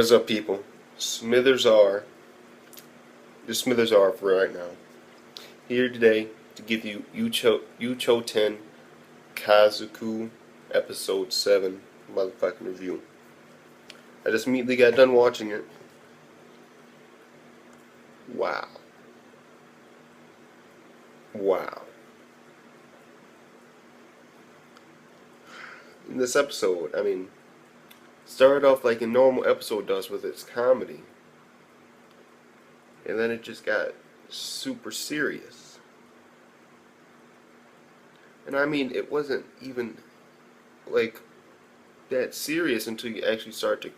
What's up, people? Smithers R. Just Smithers R for right now. Here today to give you Uchouten Kazoku episode 7 motherfucking review. I just immediately got done watching it. Wow. Wow. In this episode, started off like a normal episode does with its comedy. And then it just got super serious. And it wasn't even like that serious until you actually start to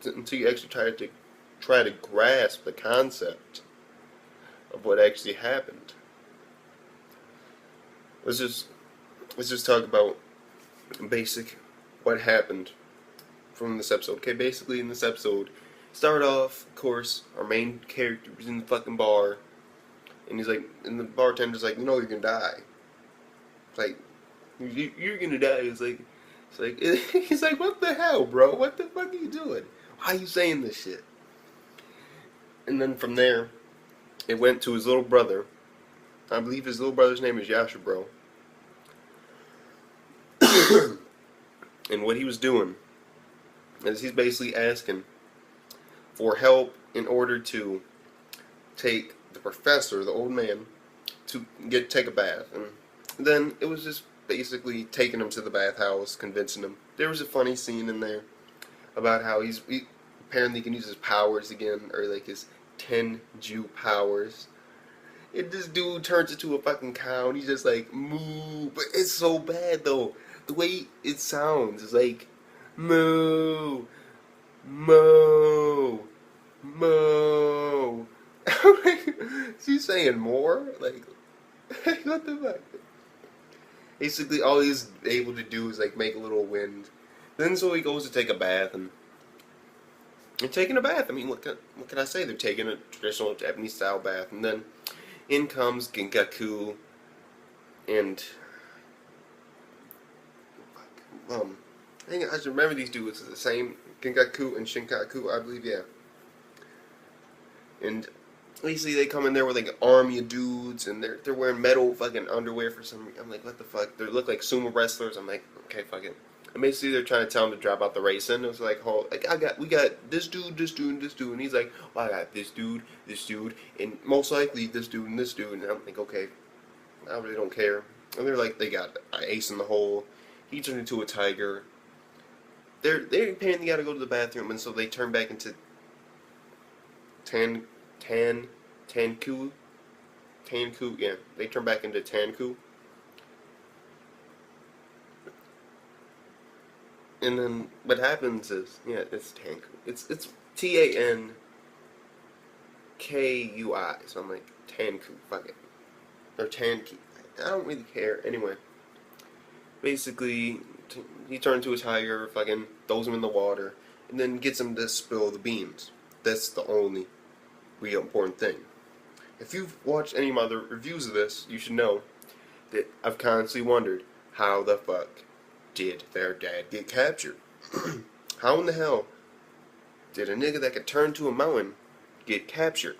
until you actually try to grasp the concept of what actually happened. Let's just talk about basic what happened from this episode. Okay, basically in this episode, start off, of course, our main character was in the fucking bar, and he's like, and the bartender's like, you know you're gonna die. It's like, you're gonna die. It's like, he's like, what the hell, bro? What the fuck are you doing? Why are you saying this shit? And then from there, it went to his little brother. I believe his little brother's name is Yasha, bro. And what he was doing is he's basically asking for help in order to take the professor, the old man, to take a bath. And then it was just basically taking him to the bathhouse, convincing him. There was a funny scene in there about how he apparently can use his powers again, or like his 10 Jew powers. And this dude turns into a fucking cow, and he's just like, moo. But it's so bad though. The way it sounds is like, moo, moo, moo. She's saying more? Like, what the fuck? Basically, all he's able to do is like make a little wind. Then so he goes to take a bath, and they're taking a bath. What can I say? They're taking a traditional Japanese style bath, and then in comes Genkaku, and I should remember these dudes. It's the same Genkaku and Shinkaku, I believe, yeah. And basically they come in there with like an army of dudes, and they're wearing metal fucking underwear for some reason. I'm like, what the fuck? They look like sumo wrestlers. I'm like, okay, fuck it. And basically they're trying to tell him to drop out the racing. It was like, we got this dude, this dude, and this dude, and he's like, well, I got this dude, and most likely this dude and this dude. And I'm like, okay, I really don't care. And they're like, they got an ace in the hole. He turned into a tiger. They're apparently got to go to the bathroom, and so they turn back into Tanku, yeah. They turn back into Tanku. And then what happens is, yeah, it's Tanku. It's Tankui. So I'm like, Tanku, fuck it. Or Tanki. I don't really care. Anyway. Basically, he turns into a tiger, fucking throws him in the water, and then gets him to spill the beans. That's the only real important thing. If you've watched any of my other reviews of this, you should know that I've constantly wondered, how the fuck did their dad get captured? How in the hell did a nigga that could turn to a mountain get captured?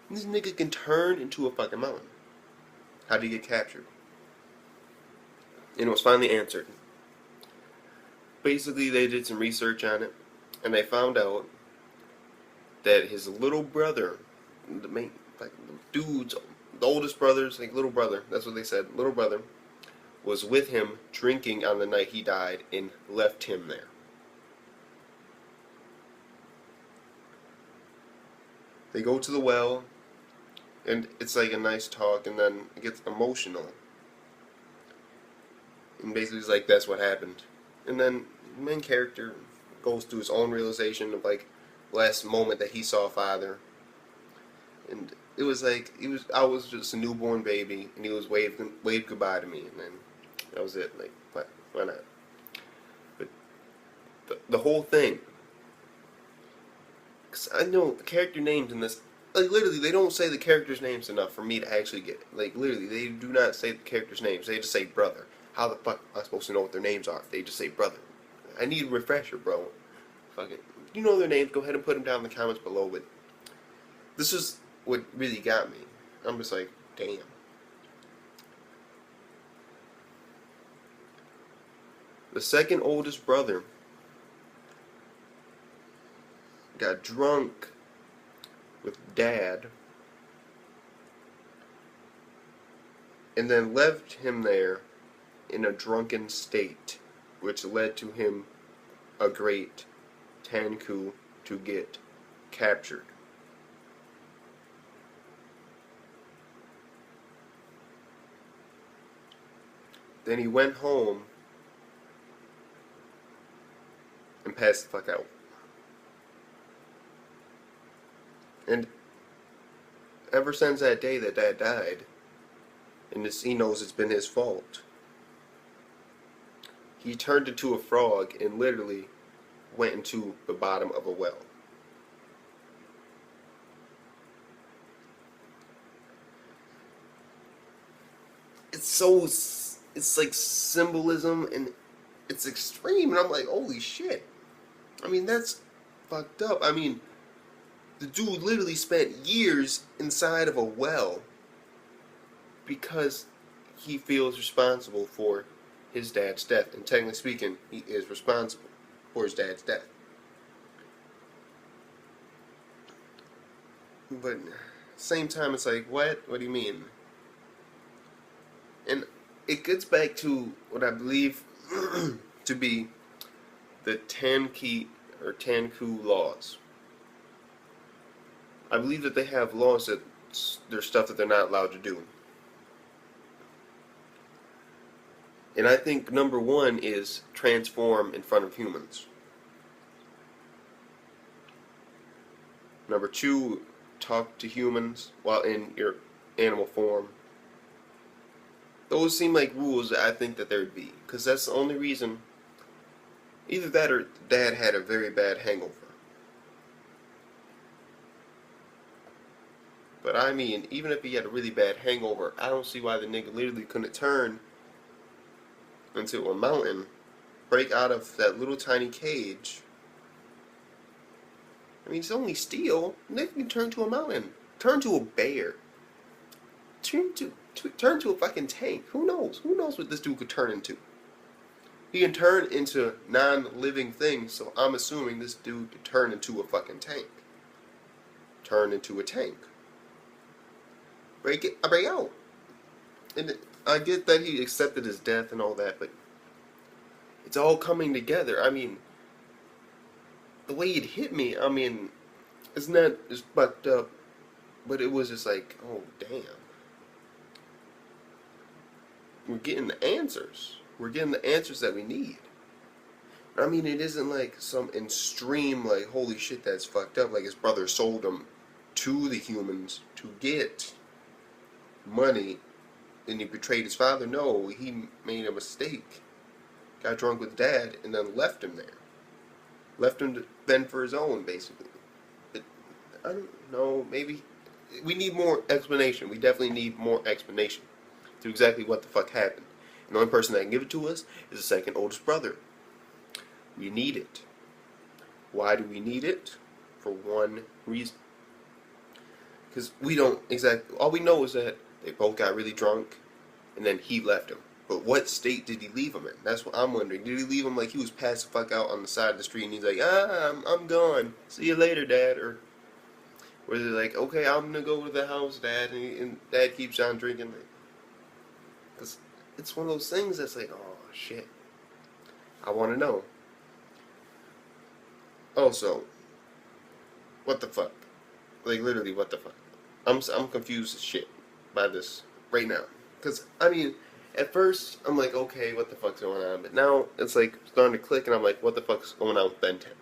This nigga can turn into a fucking mountain. How did he get captured? And it was finally answered. Basically, they did some research on it, and they found out that his little brother, the oldest brother's little brother, that's what they said, little brother, was with him drinking on the night he died and left him there. They go to the well, and it's like a nice talk, and then it gets emotional. And basically it's like, that's what happened. And then the main character goes through his own realization of like last moment that he saw father. And it was like I was just a newborn baby, and he was waved goodbye to me, and then that was it. Like, why not? But the whole thing, because I know the character names in this, like, literally they don't say the characters' names enough for me to actually get it. Like, literally they do not say the characters' names. They just say brother. How the fuck am I supposed to know what their names are if they just say brother? I need a refresher, bro. fucking, you know their names, go ahead and put them down in the comments below. But this is what really got me. I'm just like, damn. The second oldest brother got drunk with dad and then left him there in a drunken state, which led to him a great Tanku to get captured. Then he went home and passed the fuck out. And ever since that day that dad died, and he knows it's been his fault, he turned into a frog and literally went into the bottom of a well. It's like symbolism, and it's extreme, and I'm like, holy shit. I mean, that's fucked up. I mean, the dude literally spent years inside of a well because he feels responsible for his dad's death. And technically speaking, he is responsible for his dad's death. But at the same time, it's like, what? What do you mean? And it gets back to what I believe to be the Tanki or Tanku laws. I believe that they have laws that there's stuff that they're not allowed to do. And I think number one is transform in front of humans. Number two, talk to humans while in your animal form. Those seem like rules that I think that there would be. Because that's the only reason. Either that or dad had a very bad hangover. But I mean, even if he had a really bad hangover, I don't see why the nigga literally couldn't turn into a mountain, break out of that little tiny cage. I mean, it's only steel. Nigga can turn to a mountain. Turn to a bear. Turn to a fucking tank. Who knows? Who knows what this dude could turn into? He can turn into non-living things, so I'm assuming this dude could turn into a fucking tank. Turn into a tank. Break out. And I get that he accepted his death and all that, but it's all coming together. I mean, the way it hit me, I mean, it's not as fucked up, but it was just like, oh damn. We're getting the answers. We're getting the answers that we need. I mean, it isn't like some extreme, like, holy shit, that's fucked up. Like his brother sold him to the humans to get money, and he betrayed his father. No, he made a mistake. Got drunk with dad, and then left him there. Left him to fend for his own, basically. But I don't know, maybe we need more explanation. We definitely need more explanation to exactly what the fuck happened. And the only person that can give it to us is the second oldest brother. We need it. Why do we need it? For one reason. Because we don't exactly, all we know is that they both got really drunk, and then he left him. But what state did he leave him in? That's what I'm wondering. Did he leave him like he was passed the fuck out on the side of the street, and he's like, I'm gone. See you later, Dad. Or were they like, okay, I'm gonna go to the house, Dad, and Dad keeps on drinking. Because it's one of those things that's like, oh shit, I want to know. Also, what the fuck? Like literally, what the fuck? I'm confused as shit by this right now. Because I mean, at first I'm like, okay, what the fuck's going on? But now it's like starting to click, and I'm like, what the fuck's going on with Ben 10?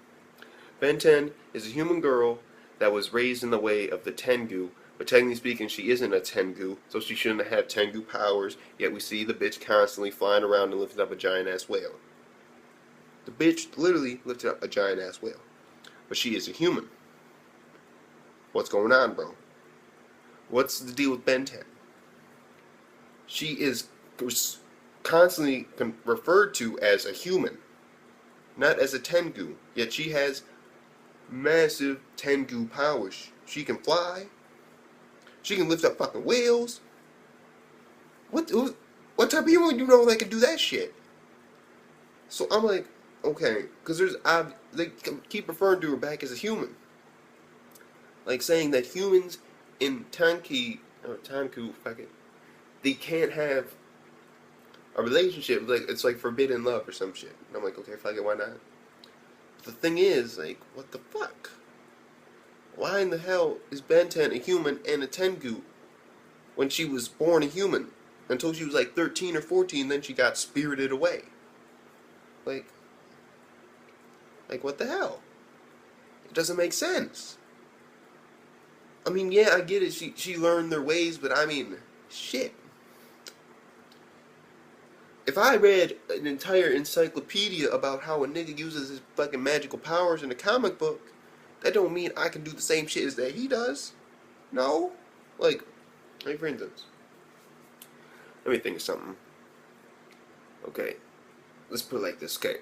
Ben 10 is a human girl that was raised in the way of the Tengu. But technically speaking, she isn't a Tengu, so she shouldn't have Tengu powers, yet we see the bitch constantly flying around and lifting up a giant-ass whale. The bitch literally lifted up a giant-ass whale. But she is a human. What's going on, bro? What's the deal with Ben 10? She is constantly referred to as a human. not as a Tengu. Yet she has massive Tengu powers. She can fly. She can lift up fucking whales. What type of human you know that can do that shit? So I'm like, okay, because they keep referring to her back as a human, like saying that humans in Tanku, fuck it, they can't have a relationship. Like it's like forbidden love or some shit. And I'm like, okay, fuck it, why not? But the thing is, like, what the fuck? Why in the hell is Benten a human and a Tengu when she was born a human? Until she was like 13 or 14, then she got spirited away. Like what the hell? It doesn't make sense. I mean, yeah, I get it. She learned their ways, but I mean, shit. If I read an entire encyclopedia about how a nigga uses his fucking magical powers in a comic book, that don't mean I can do the same shit as that he does. No. Like for instance, let me think of something. Okay. Let's put it like this, okay.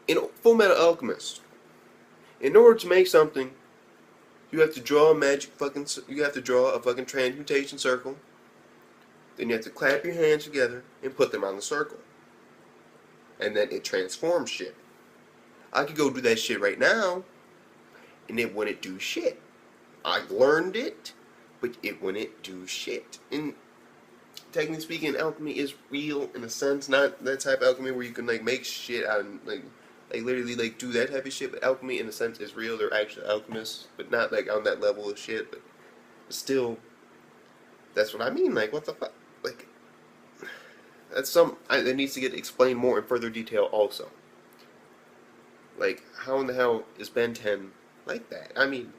In Full Metal Alchemist, in order to make something, you have to draw a fucking transmutation circle. Then you have to clap your hands together and put them on the circle. And then it transforms shit. I could go do that shit right now, and it wouldn't do shit. I learned it, but it wouldn't do shit. And technically speaking, alchemy is real in a sense, not that type of alchemy where you can like make shit out of like literally like do that type of shit. But alchemy in a sense is real. They're actual alchemists, but not like on that level of shit. But still, that's what I mean. Like, what the fuck? Like, that's that needs to get explained more in further detail also. Like, how in the hell is Ben 10 like that? I mean,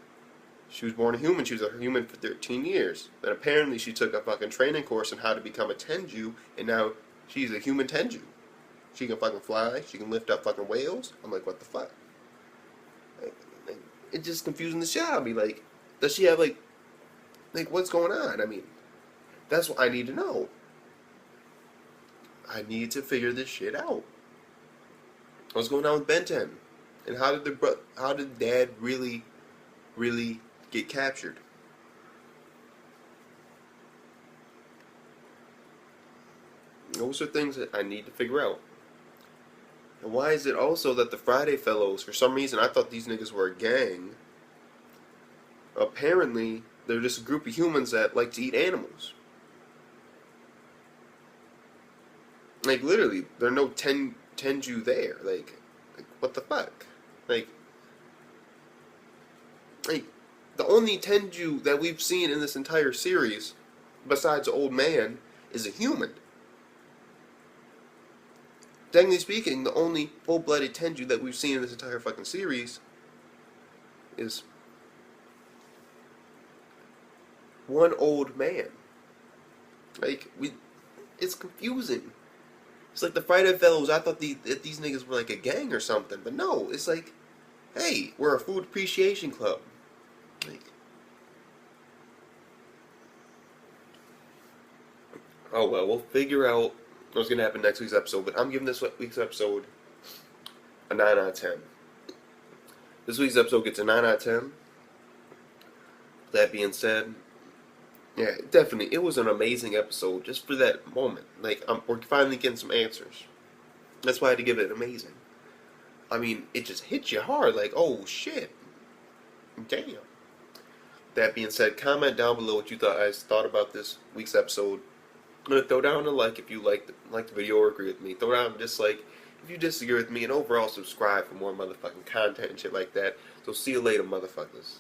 she was born a human. She was a human for 13 years. Then apparently she took a fucking training course on how to become a Tenju, and now she's a human Tenju. She can fucking fly. She can lift up fucking whales. I'm like, what the fuck? Like, it's just confusing the shit out of me. Like, does she have like what's going on? I mean, that's what I need to know. I need to figure this shit out. What's going on with Ben 10? And how did Dad really get captured? Those are things that I need to figure out. And why is it also that the Friday Fellows, for some reason, I thought these niggas were a gang. Apparently, they're just a group of humans that like to eat animals. Like, literally, there are no Tenju there. Like, what the fuck? Like, the only Tenju that we've seen in this entire series, besides the old man, is a human. Technically speaking, the only full-blooded Tenju that we've seen in this entire fucking series is one old man. Like, it's confusing. It's like the Friday Fellows, I thought that these niggas were like a gang or something, but no, it's like, hey, we're a food appreciation club. Like, oh well, we'll figure out what's gonna happen next week's episode, but I'm giving this week's episode a 9 out of 10. This week's episode gets a 9 out of 10. That being said, yeah, definitely, it was an amazing episode just for that moment. Like, we're finally getting some answers. That's why I had to give it amazing. I mean, it just hits you hard, like, oh shit. Damn. That being said, comment down below what you guys thought about this week's episode. I'm going to throw down a like if you liked the video or agree with me. Throw down a dislike if you disagree with me. And overall, subscribe for more motherfucking content and shit like that. So see you later, motherfuckers.